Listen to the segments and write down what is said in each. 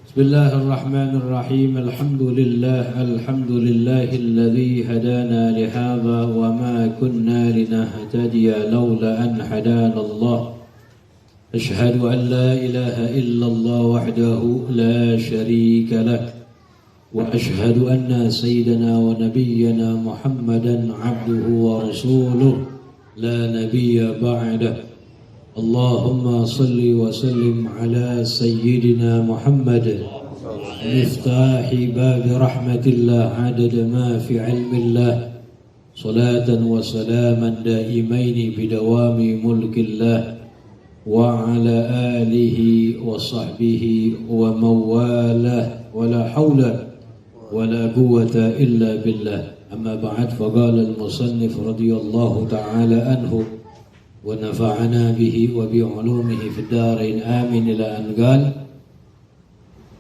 Bismillahirrahmanirrahim. Alhamdulillahilladzi hadana lihadza wa ma kunna linahtadiya laula an hadana Allah. Ashhadu an la ilaha illallah wahdahu la syarika lah wa ashhadu anna sayyidana wa nabiyyana Muhammadan abduhu wa rasuluh la nabiyya ba'dah. Allahumma salli wa sallim ala sayyidina Muhammad miftahi babi rahmatillah adada ma fi ilmillah salatan wa salaman daimaini bidawami mulkillah wa ala alihi wa sahbihi wa mawalah wa la hawla wa la quwwata illa billah. Amma ba'd, faqala al-musannif radiyallahu ta'ala anhu wa nafa'ana bihi wa bi'ulumihi fid darain amin ila an qala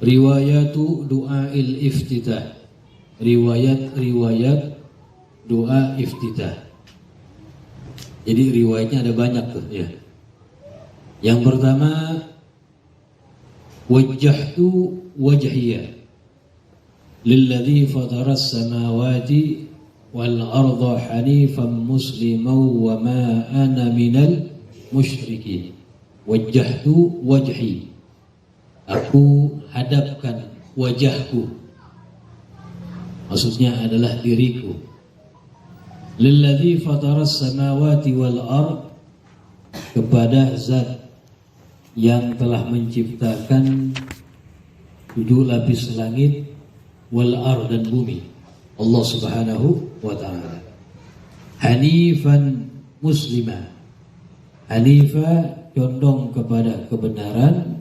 riwayatu du'ail iftitah, riwayat doa iftitah. Jadi riwayatnya ada banyak tuh ya. Yang pertama, wajjahtu wajhiya lilladzi fataras samawati wal arda hanifan musliman wa ma ana minal musyrikin. Wajjahtu wajhi, aku hadapkan wajahku, maksudnya adalah diriku, lilladzi fataras samawati wal ard, kepada zat yang telah menciptakan 7 lapis langit, wal ard, dan bumi, Allah subhanahu wa ta'ala. Hanifan muslimah, hanifah condong kepada kebenaran,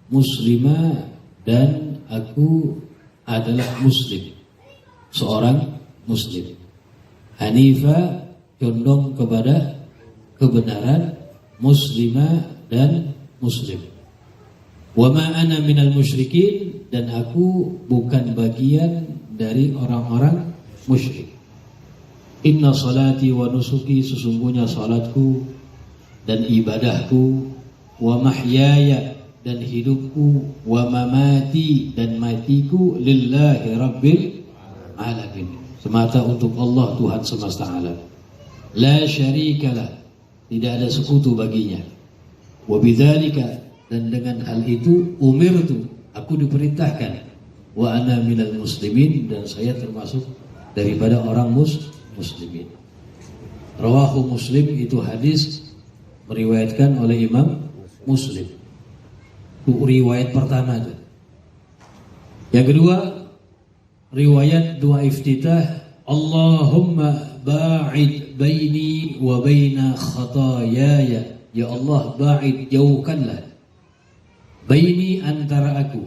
muslimah, dan aku adalah muslim, seorang muslim. Hanifah condong kepada kebenaran, muslimah, dan muslim. Wa ma ana minal musyrikin, dan aku bukan bagian dari orang-orang musyrik. Inna salati wa nusuki, sesungguhnya salatku dan ibadahku, wa mahyaya, dan hidupku, wa mamati, dan matiku, lillahi rabbil alamin, semata untuk Allah Tuhan semesta alam. La syarikalah, tidak ada sekutu baginya. Wa bidzalika, dan dengan hal itu, umirtu, aku diperintahkan, wa ana minal muslimin, dan saya termasuk daripada orang muslimin. Rawahu Muslim, itu hadis meriwayatkan oleh Imam Muslim. Itu riwayat pertama itu. Yang kedua, riwayat doa iftitah, Allahumma ba'id baini wa baina khatayaya. Ya Allah, ba'id, jauhkanlah, baini, antara aku,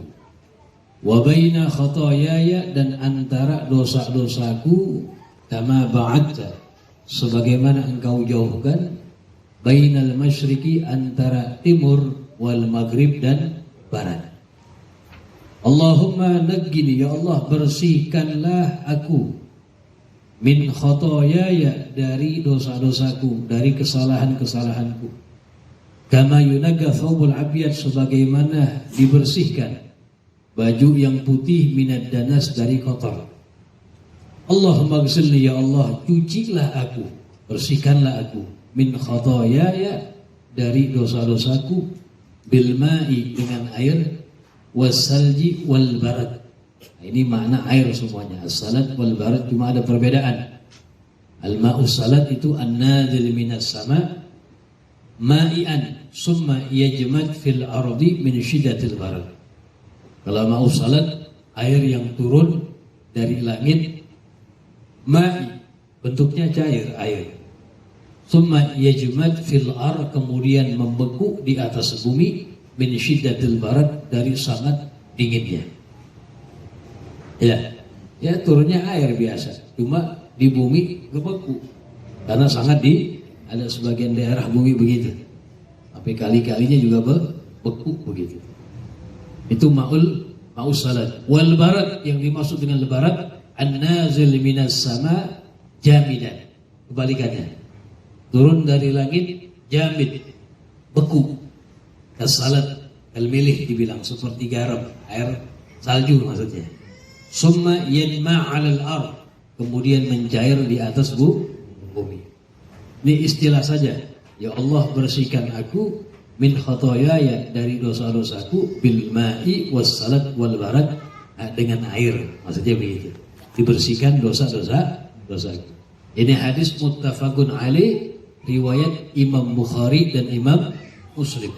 wa baina khatayaya, dan antara dosa-dosaku, kama ba'adta, sebagaimana engkau jauhkan, bainal masyriqi, antara timur, wal maghrib, dan barat. Allahumma naggini, ya Allah, bersihkanlah aku, min khatayaya, dari dosa-dosaku, dari kesalahan-kesalahanku, kama yunagga thawbul abyad, sebagaimana dibersihkan baju yang putih, minad danas, dari kotor. Allahumma ghsilni, ya Allah, cucilah aku, bersihkanlah aku, min khatayaya, dari dosa-dosaku, bil ma'i, dengan air, wasalji wal barad. Ini makna air semuanya. As-salat wal barad cuma ada perbedaan. Al-ma'u salat itu an-nazil minas sama, ma'ian summa yajmad fil ardi min syiddatil barad. Kalau ma'u salat, air yang turun dari langit, ma'i, bentuknya cair, air. Summa yajmad fil ar, kemudian membeku di atas bumi, min syiddatil barad, dari sangat dinginnya. Ya turunnya air biasa, cuma di bumi beku karena sangat ada sebagian daerah bumi begitu. Sampai kali-kalinya juga beku begitu. Itu ma'ul salat. Wal barad, yang dimaksud dengan barad, an-nazil minas sama jamidan. Kebalikannya, turun dari langit, jamid, beku. Kasalat, al-milih dibilang, seperti garam, air salju maksudnya. Summa yanma 'alal ard, kemudian mencair di atas bumi. Ini istilah saja. Ya Allah, bersihkan aku min khotoyaya, dari dosa-dosaku, bil ma'i was salat wal barad, dengan air, maksudnya begitu. Dibersihkan dosaku. Ini hadis muttafaqun alaih, riwayat Imam Bukhari dan Imam Muslim.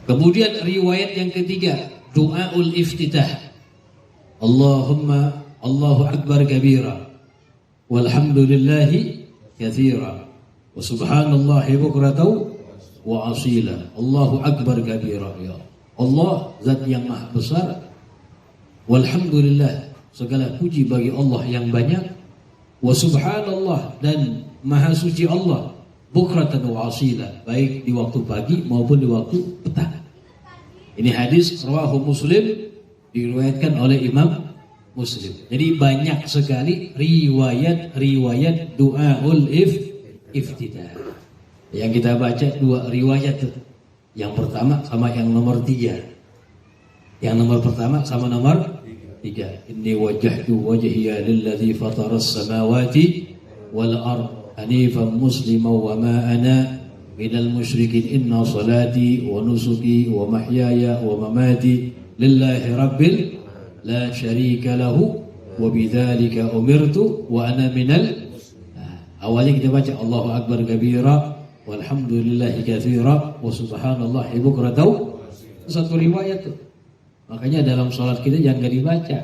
Kemudian riwayat yang ketiga, du'aul iftitah. Allahumma Allahu akbar kabira, walhamdulillahi katsira, wa subhanallahi bukratan wa asila. Allahu akbar kabira, ya Allah zat yang maha besar, walhamdulillah, segala puji bagi Allah yang banyak, wa subhanallah, dan maha suci Allah, bukratan wa asila, baik di waktu pagi maupun di waktu petang. Ini hadis rawahu Muslim, diriwayatkan oleh Imam Muslim. Jadi banyak sekali riwayat du'aul iftitah. Yang kita baca dua riwayat tuh. Yang pertama sama yang nomor 3. Yang nomor pertama sama nomor 3. Inni wajjahtu wajhiya lilladzi fataras samawati wal ard hanifan musliman wa ma ana minal musyrikin. Inna salati wa nusuki wa mahyaya wa mamati lillahi rabbil la syarika lahu wa bidzalika umirtu wa ana minal. Awalnya kita baca Allahu akbar kabira, walhamdulillahi katsira, wa subhanallahi bukratan. Satu riwayat tuh. Makanya dalam sholat kita jangan dibaca.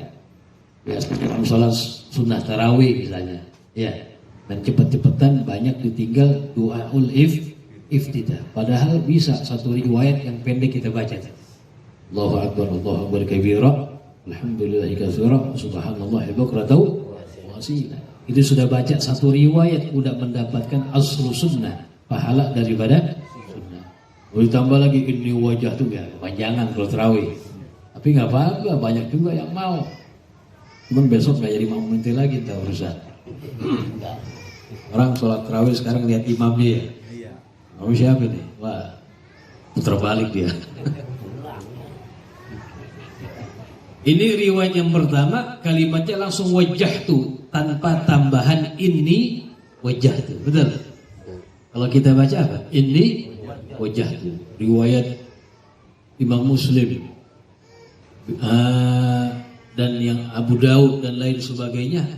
Ya, dalam sholat sunnah tarawih misalnya. Ya, dan cepet-cepetan banyak ditinggal du'aul iftitah. Padahal bisa satu riwayat yang pendek kita baca. Allahu akbar kabira, alhamdulillahi katsira, subhanallahi bukratan wa asila. Itu sudah baca satu riwayat, udah mendapatkan aslu sunnah, pahala daripada sunnah. Ditambah lagi ini wajah tuh ya, kepanjangan kalau tarawih. Tapi nggak apa-apa, banyak juga yang mau. Cuman besok nggak jadi mau minta lagi, tahu urusan. Orang sholat tarawih sekarang lihat imamnya ya. Kamu siapa nih? Wah, putar balik dia. Ini riwayat yang pertama, kalimatnya langsung wajah tuh, tanpa tambahan ini wajah tuh, betul? Kalau kita baca apa? Ini wajah tuh. Riwayat Imam Muslim dan yang Abu Daud dan lain sebagainya,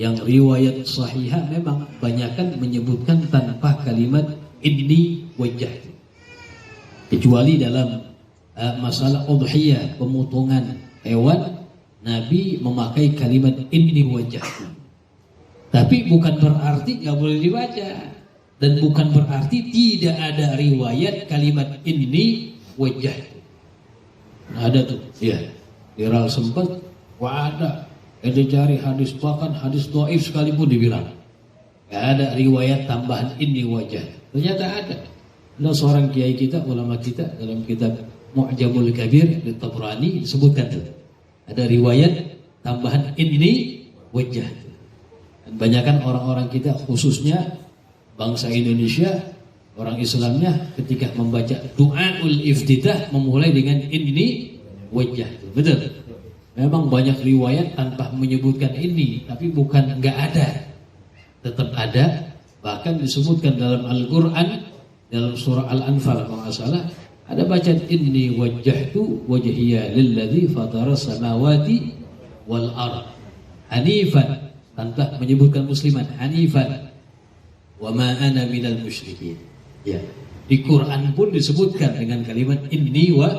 yang riwayat sahihah memang banyakkan menyebutkan tanpa kalimat ini wajah tuh. Kecuali dalam masalah udhiyah, pemotongan hewan, Nabi memakai kalimat ini wajahku. Tapi bukan berarti nggak boleh dibaca, dan bukan berarti tidak ada riwayat kalimat ini wajahku. Nah, ada tuh, ya, viral sempat, wah ada. Cari hadis, bahkan hadis dhaif sekalipun dibilang nggak ada riwayat tambahan ini wajah. Ternyata ada. Ada seorang kiai kita, ulama kita, dalam kitab Mu'jamul Kabir di Tabrani disebutkan tuh, ada riwayat tambahan ini wajah. Dan banyakkan orang-orang kita, khususnya bangsa Indonesia, orang Islamnya, ketika membaca du'aul iftitah memulai dengan ini wajah. Betul. Memang banyak riwayat tanpa menyebutkan ini, tapi bukan enggak ada, tetap ada. Bahkan disebutkan dalam Al-Quran, dalam surah Al-Anfal kalau nggak salah, ada bacaan inni wajjahtu wajhiya lilladzi fataras samawati wal ard hanifan, tanpa menyebutkan musliman, hanifan wa ma ana minal musyrikin. Ya, di Quran pun disebutkan dengan kalimat inni wa.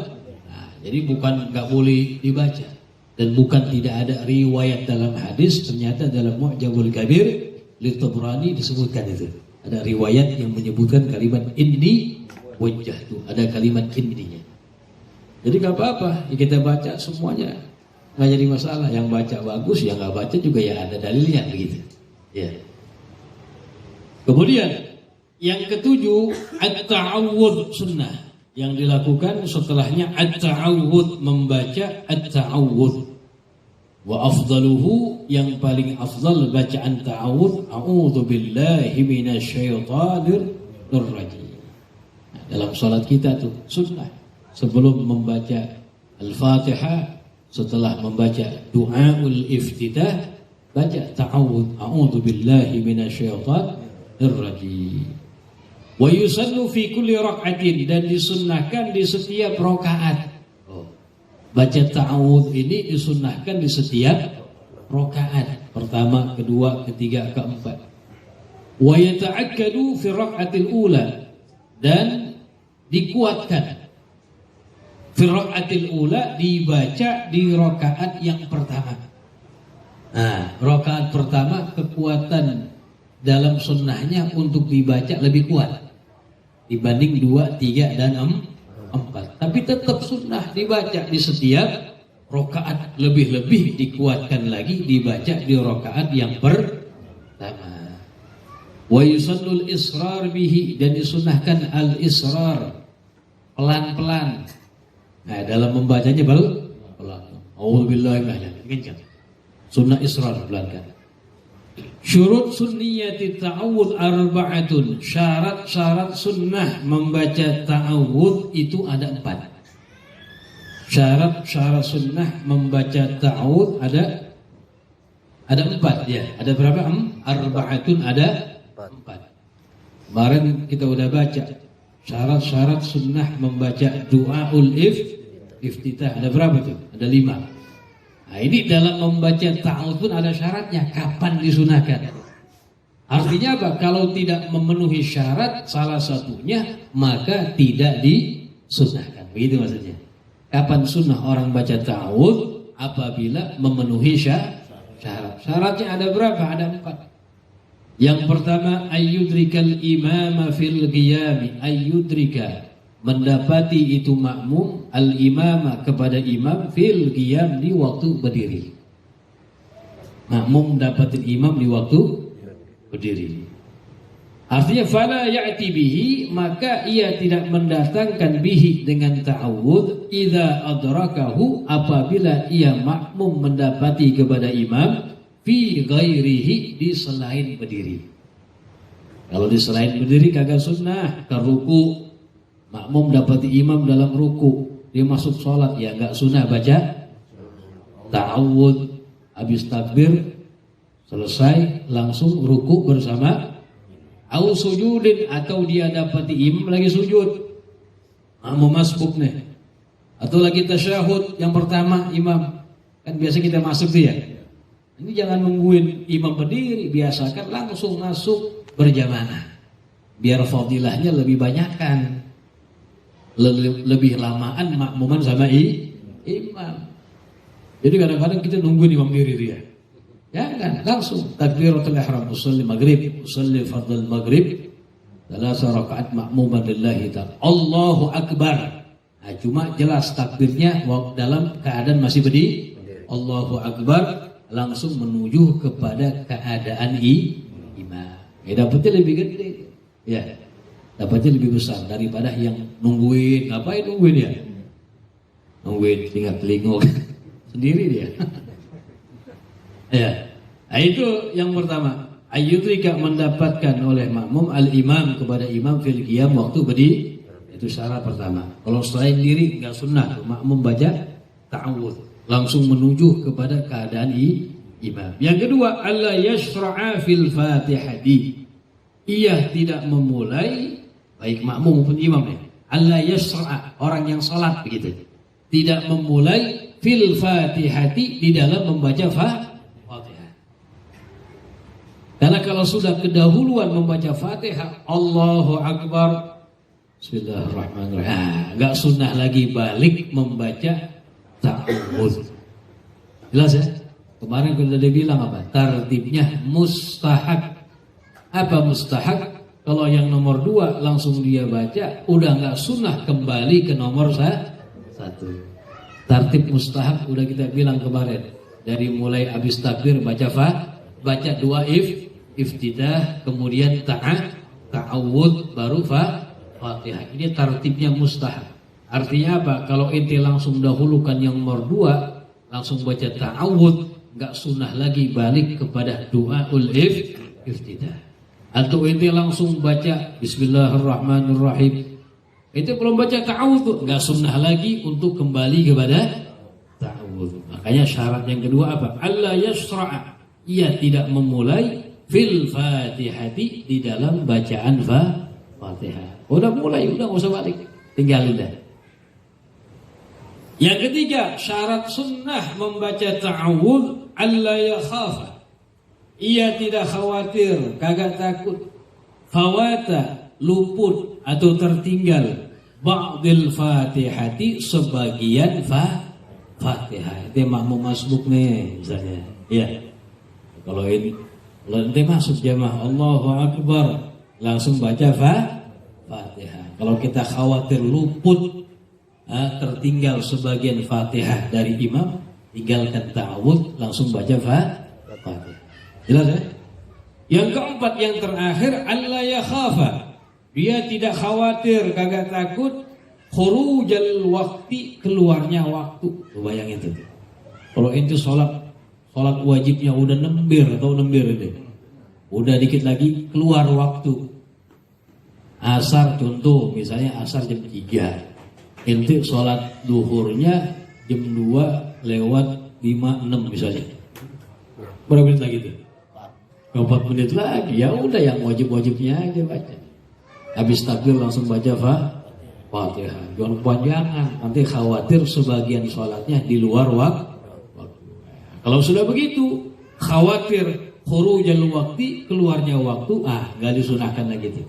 Nah, jadi bukan nggak boleh dibaca, dan bukan tidak ada riwayat dalam hadis. Ternyata dalam Mu'jamul Kabir li Tabrani disebutkan itu. Ada riwayat yang menyebutkan kalimat inni wajah itu, ada kalimat intinya. Jadi nggak apa-apa, ya kita baca semuanya, nggak jadi masalah. Yang baca bagus, yang nggak baca juga ya ada dalilnya begitu. Ya. Kemudian yang ketujuh, at-ta'awudz sunnah yang dilakukan setelahnya at-ta'awudz, membaca at-ta'awudz. Wa afdaluhu, yang paling afdal bacaan ta'awudz, a'udzu billahi minasyaitonir rajim. Dalam sholat kita tuh sunnah sebelum membaca Al-Fatihah, setelah membaca du'aul iftitah, baca ta'awudz, a'udzu billahi minasyaitonir rajim. Wa yusannu fi kulli rak'atin, dan disunnahkan di setiap rakaat. Baca ta'awudz ini disunnahkan di setiap rakaat, pertama, kedua, ketiga, keempat. Wa yata'akkadu fi rak'atil ula, dan dikuatkan. Fi rak'atil ula, dibaca di rakaat yang pertama. Nah, rakaat pertama kekuatan dalam sunnahnya untuk dibaca lebih kuat dibanding 2, 3, dan 4. Tapi tetap sunnah dibaca di setiap rakaat, lebih-lebih dikuatkan lagi dibaca di rakaat yang pertama. Wa yusallul israr bihi, dan disunnahkan al-israr, pelan-pelan. Nah, dalam membacanya pelan. A'udzubillahi minasyaitonir rajim. Sunnah israr pelan-pelan. Syurut sunniyati ta'awudz arba'atun, syarat-syarat sunnah membaca ta'awudz itu ada 4. Syarat-syarat sunnah membaca ta'awudz ada 4 ya. Ada berapa? Arba'atun, ada 4. Kemarin kita udah baca syarat-syarat sunnah membaca du'aul iftitah, ada berapa tuh? Ada 5. Nah, ini dalam membaca ta'awudz pun ada syaratnya, kapan disunahkan. Artinya apa? Kalau tidak memenuhi syarat salah satunya, maka tidak disunahkan. Begitu maksudnya. Kapan sunnah orang baca ta'awudz? Apabila memenuhi syarat. Syaratnya ada berapa? Ada 4. Yang pertama, ayyudrikal imama fil qiyami, ayyudrika, mendapati itu makmum, al-imama, kepada imam, fil qiyam, di waktu berdiri. Makmum dapatin imam di waktu berdiri. Artinya fala ya'ti bihi, maka ia tidak mendatangkan bihi dengan ta'awudz, idza adrakahu, apabila ia makmum mendapati kepada imam, fi ghairihi, di selain berdiri. Kalau di selain berdiri kagak sunnah. Ke ruku, makmum dapati imam dalam ruku, dia masuk sholat, ya nggak sunnah baca ta'awudz. Habis takbir selesai langsung ruku bersama. Au sujudin, atau dia dapati imam lagi sujud, makmum masbuk nih, atau lagi tasyahud yang pertama imam, kan biasa kita masuk tuh ya. Ini jangan nungguin imam berdiri, biasakan langsung masuk berjamaah, biar fadilahnya lebih banyakkan. Lebih lamaan makmuman sama imam. Jadi kadang-kadang kita nungguin imam diri dia. Jangan, langsung takbiratul ihram, usolli maghrib, usolli fardhu maghrib, 3 rakaat makmuman lillahi ta'ala, Allahu akbar. Nah, cuma jelas takbirnya dalam keadaan masih berdiri, Allahu akbar, langsung menuju kepada keadaan imam. Ya, dapatnya lebih gede. Ya. Dapatnya lebih besar daripada yang nungguin. Ngapain nungguin ya? Nungguin telinga-telinga sendiri dia. Ya. Nah, itu yang pertama. Ayyudrika, mendapatkan oleh makmum al-imam, kepada imam, fil qiyam, waktu berdiri. Itu syarat pertama. Kalau selain diri enggak sunnah, makmum baca ta'awudz, langsung menuju kepada keadaan imam. Yang kedua, alla yashra'a fil fatihati, ia tidak memulai, baik makmum maupun imam ya, alla yashra'a, orang yang salat begitu, tidak memulai fil fatihati, di dalam membaca Fatihah. Karena kalau sudah kedahuluan membaca Fatihah, Allahu akbar, bismillahirrahmanirrahim, enggak sunnah lagi balik membaca ta'awudz. Jelas ya? Kemarin kita udah bilang apa? Tartibnya mustahab. Apa mustahab? Kalau yang nomor 2 langsung dia baca, udah nggak sunnah kembali ke nomor 1. Tartib mustahab udah kita bilang kemarin. Dari mulai habis takbir baca dua iftitah, kemudian ta'awudz, baru Fatihah. Ini tartibnya mustahab. Artinya apa? Kalau ente langsung dahulukan yang nomor 2, langsung baca ta'awudz, nggak sunnah lagi balik kepada du'aul iftitah. Atau ente langsung baca Bismillahirrahmanirrahim, Itu belum baca ta'awudz, nggak sunnah lagi untuk kembali kepada ta'awudz. Makanya syarat yang kedua apa? Allah yasra'a, ia tidak memulai fil fatihati, di dalam bacaan Fatihah. Udah mulai, udah nggak usah balik, tinggalin dah. Yang ketiga, syarat sunnah membaca ta'awudz, Allah yakhafa, ia tidak khawatir, kagak takut, fawata, luput atau tertinggal, ba'dil fatihati, sebagian Fatihah. Itu makmum masbuk nih misalnya. Iya. Kalau ini, kalau nanti masuk jamaah Allahu Akbar, langsung baca Fatihah. Kalau kita khawatir luput, tertinggal sebagian Fatihah dari imam, tinggalkan ta'awudz, langsung baca Fatihah. Jelas ya? Yang keempat, yang terakhir, Allah yakhafa, dia tidak khawatir, kagak takut, khurujal waktu, keluarnya waktu. Bayangin itu. Kalau itu sholat wajibnya udah nembir itu, udah dikit lagi keluar waktu. Asar contoh, misalnya asar jam 3, inti sholat duhurnya jam 2 lewat 5, 6 misalnya. Berapa menit lagi tuh? 4 menit lagi, ya udah yang wajib-wajibnya aja baca. Habis takbir langsung baca Fatihah. Jangan kepanjangan, nanti khawatir sebagian sholatnya di luar waktu. Kalau sudah begitu, khawatir khurujal waktu, keluarnya waktu, nggak disunahkan lagi tuh.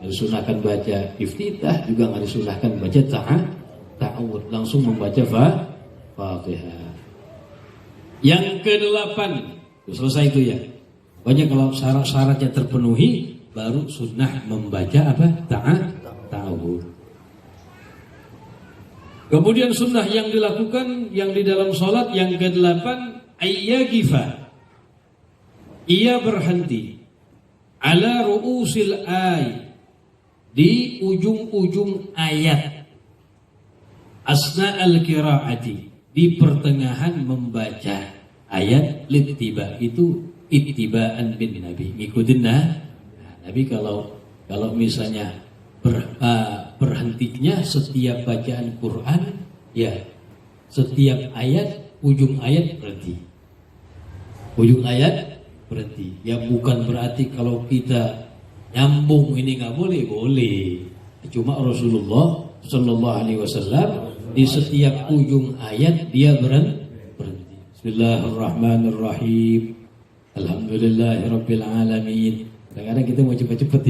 Nggak disunahkan baca iftitah, juga nggak disunahkan baca ta'awudz, langsung membaca Fatihah. Yang ke-8, selesai itu ya. Banyak kalau syarat-syaratnya terpenuhi, baru sunnah membaca apa? Ta'awudz. Kemudian sunnah yang dilakukan yang di dalam sholat yang ke-8, ayyagifa, ia berhenti ala ru'usil ay, di ujung-ujung ayat, asna al-qiraati, di pertengahan membaca ayat, littiba, itu ittibaan bin Nabi, ngikutin Nabi. Kalau misalnya berhentinya setiap bacaan Quran, ya setiap ayat, ujung ayat berhenti, ujung ayat berhenti. Ya bukan berarti kalau kita nyambung ini nggak boleh. Cuma Rasulullah Shallallahu Alaihi Wasallam di setiap ujung ayat dia berhenti. Bismillahirrahmanirrahim, Alhamdulillahirabbil alamin. Kadang-kadang kita mau cepet-cepet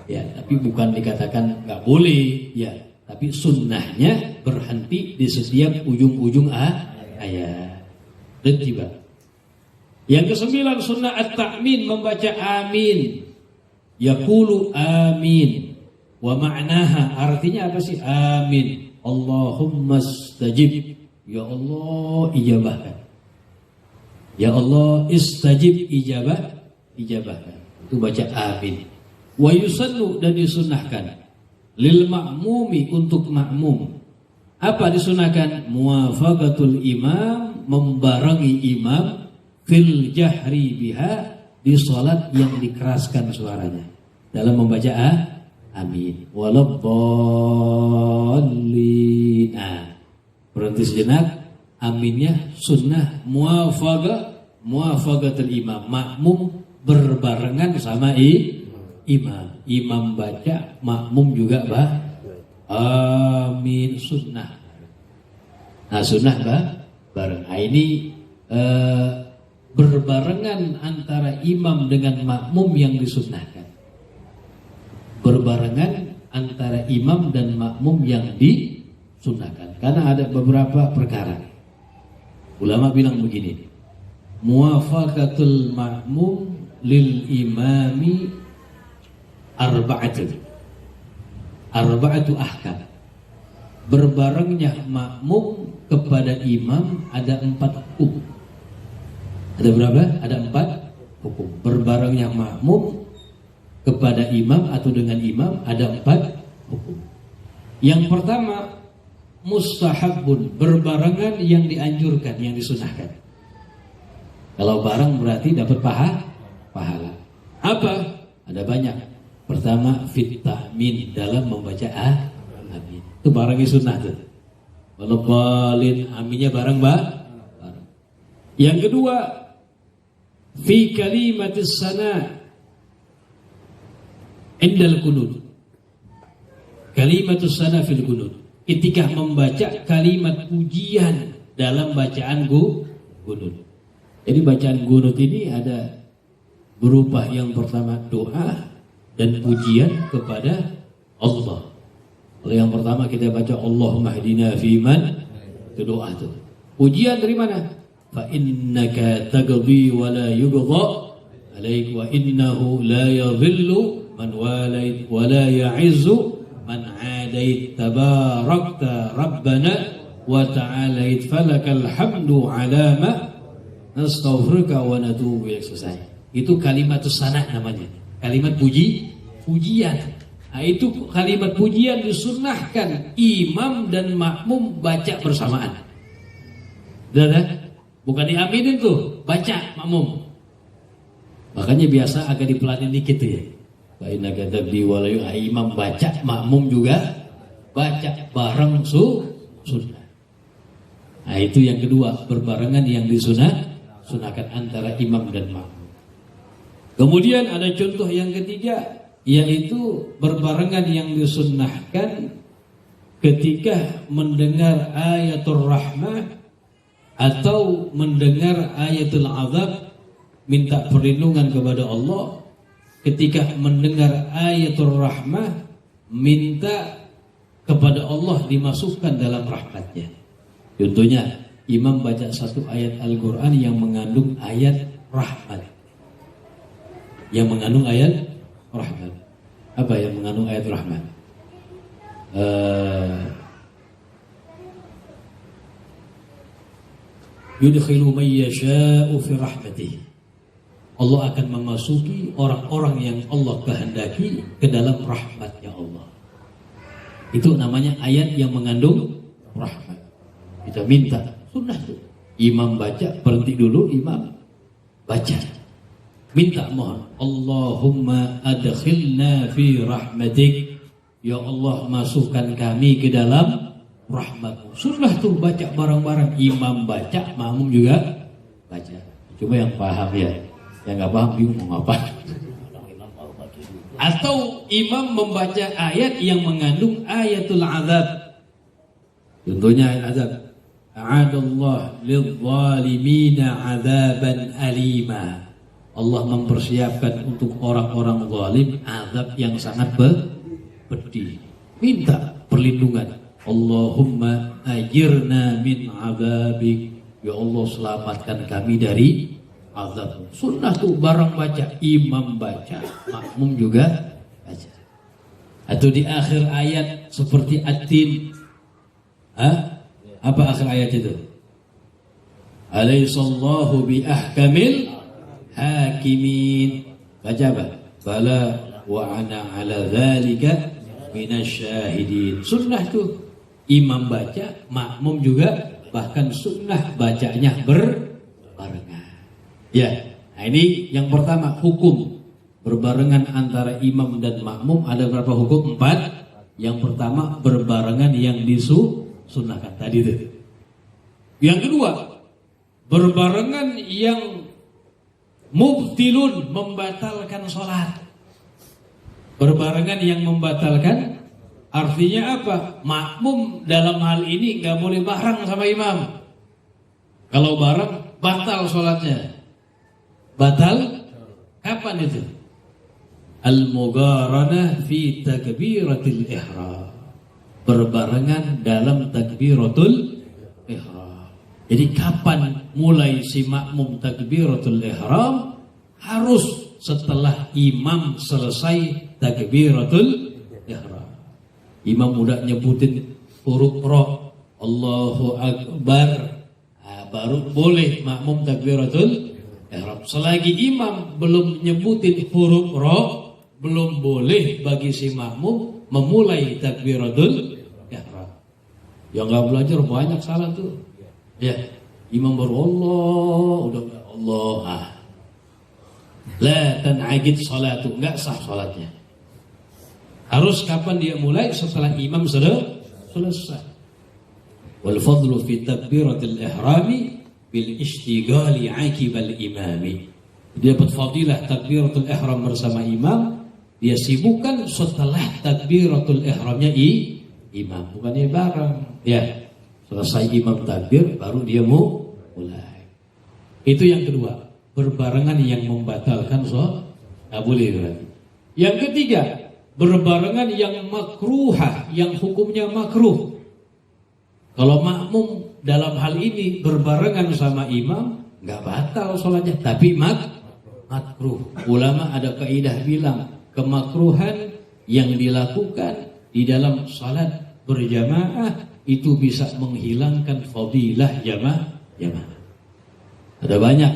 ya, tapi bukan dikatakan nggak boleh, ya, tapi sunnahnya berhenti di setiap ujung-ujung ayat. Dan tiba. Yang ke-9, sunnah at-ta'min, membaca amin. Yaqulu amin. Wa ma'naha, artinya apa sih amin? Allahumma istajib, ya Allah ijabahkan. Ya Allah istajib, ijabahkan. Itu baca amin. Wa yusannu, dan disunahkan lil ma'mumi, untuk makmum. Apa disunahkan? Muwafaqatul imam, membarengi imam, fil jahri biha, di salat yang dikeraskan suaranya dalam membaca amin. Waladdallin. Berhenti sejenak, aminnya sunnah muwafaqatul imam, makmum berbarengan sama imam baca, makmum juga amin, sunnah. Sunnah bareng. Ini berbarengan antara imam dengan makmum yang disunnahkan. Berbarengan antara imam dan makmum yang disunnahkan. Karena ada beberapa perkara. Ulama bilang begini, muwafaqatul makmum lil imami arba'atu ahkam. Berbarengnya makmum kepada imam ada 4 hukum. Ada berapa? Ada 4 hukum. Berbarengnya makmum kepada imam atau dengan imam ada 4 hukum. Yang pertama, mustahabun, berbarengan yang dianjurkan, yang disunahkan. Kalau bareng berarti dapat pahala. Apa? Ada banyak. Pertama, fit ta'min, dalam membaca amin. Itu barangnya sunnah tuh. Walaupun aminnya bareng bareng. Yang kedua, fi kalimatis sana indal kunut. Kalimatus sana fil kunut. Ketika membaca kalimat pujian dalam bacaan kunut. Jadi bacaan kunut ini ada berupa yang pertama doa dan pujian kepada Allah. Kalau yang pertama kita baca Allahumma hdina fiman, itu doa tuh. Pujian dari mana? Fa innaka taqdi wa la yuqda alaik wa innahu la yadhillu man walait wa la ya'izzu man adait tabarakta rabbana wa ta'alait falakal hamdu ala ma nastaghfiruka wa natubu ilaik. Selesai. Itu kalimatus sana namanya. Kalimat pujian. Nah, itu kalimat pujian disunnahkan imam dan makmum baca bersamaan. Sudah? Bukan diaminin tuh, baca makmum. Makanya biasa agak dipelanin dikit tuh ya. Baina gadabdi walayu imam baca, makmum juga baca bareng sunnah. Nah itu yang kedua, berbarengan yang sunahkan antara imam dan makmum. Kemudian ada contoh yang ketiga, yaitu berbarengan yang disunnahkan ketika mendengar ayatul rahmah atau mendengar ayatul azab, minta perlindungan kepada Allah. Ketika mendengar ayatul rahmah, minta kepada Allah dimasukkan dalam rahmatnya. Contohnya, imam baca satu ayat Al-Quran yang mengandung ayat rahmat. Yang mengandung ayat rahmat. Apa yang mengandung ayat rahmat? Yudkhilu man yasha'u fi rahmatihi. Allah akan memasuki orang-orang yang Allah kehendaki ke dalam rahmatnya Allah. Itu namanya ayat yang mengandung rahmat. Kita minta sunnah itu. Imam baca, berhenti dulu, imam baca. Minta mohon, Allahumma adkhilna fi rahmatik. Ya Allah, masukkan kami ke dalam rahmatmu. Sunnah tuh baca bareng-bareng. Imam baca, makmum juga baca. Cuma yang paham ya. Yang nggak paham bingung mau ngapain. Atau imam membaca ayat yang mengandung ayatul azab. Contohnya ayat azab. A'adallah lidh-dhalimina 'adzaban alima. Allah mempersiapkan untuk orang-orang zalim azab yang sangat pedih. Minta perlindungan. Allahumma ajirna min 'adzabik. Ya Allah, selamatkan kami dari azab. Sunnah tuh bareng baca, imam baca, makmum juga baca. Atau di akhir ayat seperti At-Tin. Apa akhir ayat itu? Alaihissallahu bi ahkamil hakimin. Baca apa? Bala wa ana ala dzalika minasyahidin. Sunnah tuh imam baca, makmum juga, bahkan sunnah bacanya berbarengan. Ya, nah ini yang pertama, hukum berbarengan antara imam dan makmum. Ada berapa hukum? 4. Yang pertama, berbarengan yang disunnahkan tadi itu. Yang kedua, berbarengan yang mubtilun, membatalkan sholat. Berbarengan yang membatalkan, artinya apa? Makmum dalam hal ini nggak boleh bareng sama imam. Kalau bareng, batal sholatnya. Batal kapan itu? Al-mugharanah fi takbiratil ihram. Berbarengan dalam takbiratul ihram. Jadi kapan mulai si makmum takbiratul ihram? Harus setelah imam selesai takbiratul ihram. Imam udah nyebutin huruf ra, Allahu Akbar, baru boleh makmum takbiratul ihram. Selagi imam belum nyebutin huruf ra, belum boleh bagi si makmum memulai takbiratul ihram. Yang nggak belajar banyak salah tuh. Ya, imam baru Allah, udah Allah. La tan'aqid salatu, enggak sah salatnya. Harus kapan dia mulai? Setelah imam sudah selesai. Wal fadlu fi takbiratil ihrami bil ishtighali aqibal imami. Dia dapat fadilah takbiratul ihram bersama imam, dia sibukkan setelah takbiratul ihramnya imam, bukannya bareng. Ya, selesai imam takbir baru dia mulai. Itu yang kedua, berbarengan yang membatalkan sholat, nggak boleh berarti. Yang ketiga, berbarengan yang makruhah, yang hukumnya makruh. Kalau makmum dalam hal ini berbarengan sama imam, nggak batal sholatnya, tapi makruh. Ulama ada kaidah bilang kemakruhan yang dilakukan di dalam salat berjamaah itu bisa menghilangkan fadilah jamaah. Ada banyak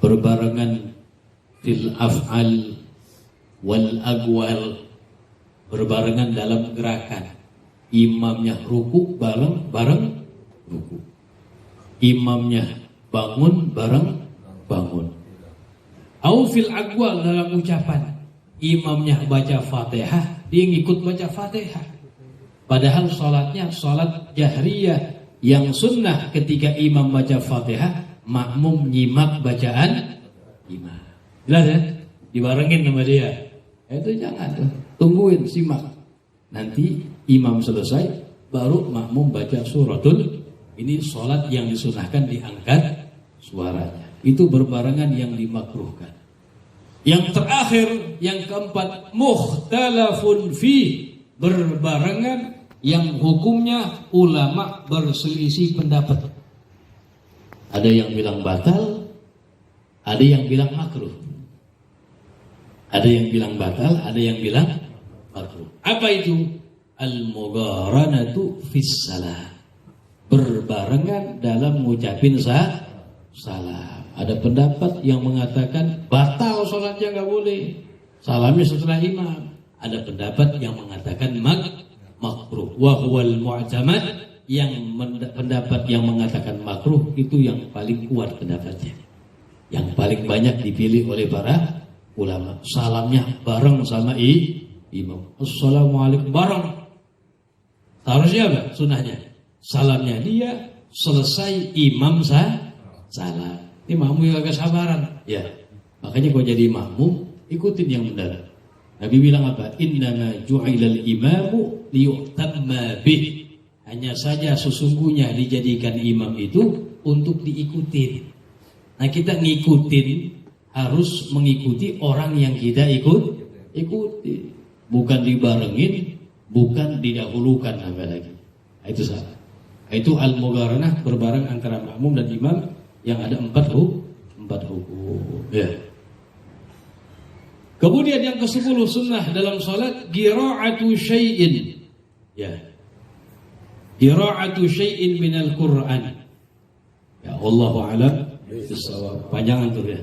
berbarengan fil af'al wal aqwal, berbarengan dalam gerakan. Imamnya ruku bareng ruku, imamnya bangun bareng bangun. Au fil aqwal, dalam ucapan, imamnya baca Fatihah, dia ngikut baca Fatihah. Padahal salatnya salat jahriyah yang sunnah, ketika imam baca Fatihah, makmum nyimak bacaan imam. Jelas ya? Dibarengin sama dia. Itu jangan tuh, tungguin, simak. Nanti imam selesai, baru makmum baca suratul. Ini salat yang disunahkan diangkat suaranya. Itu berbarengan yang dimakruhkan. Yang terakhir, yang keempat, mukhtalafun fi, berbarengan yang hukumnya ulama berselisih pendapat. Ada yang bilang batal, ada yang bilang makruh. Ada yang bilang batal, ada yang bilang makruh. Apa itu? Al-mugharanatu fis salam, berbarengan dalam mengucapin salam. Ada pendapat yang mengatakan batal sholatnya, nggak boleh, salamnya setelah imam. Ada pendapat yang mengatakan makruh. Wa huwal mu'tamad, yang pendapat yang mengatakan makruh itu yang paling kuat pendapatnya, yang paling banyak dipilih oleh para ulama. Salamnya bareng sama imam, assalamualaikum bareng. Harusnya apa sunnahnya? Salamnya dia, selesai imam salam. Ini makmum yang agak sabaran. Ya, makanya kalau jadi makmum, ikutin yang benar. Nabi bilang apa? Innama ju'ilal imamu liyu'tamma bih. Hanya saja sesungguhnya dijadikan imam itu untuk diikutin. Nah, kita ngikutin harus mengikuti orang yang kita ikuti. Bukan dibarengin, bukan didahulukan apalagi. Itu salah. Itu al-mugharanah, berbareng antara makmum dan imam yang ada empat hukum. Ya. Kemudian yang ke-10 sunnah dalam salat, qira'atu syai'in. Ya. Qira'atu syai'in minal Qur'an. Ya, Allahu a'lam. Panjangan tuh ya.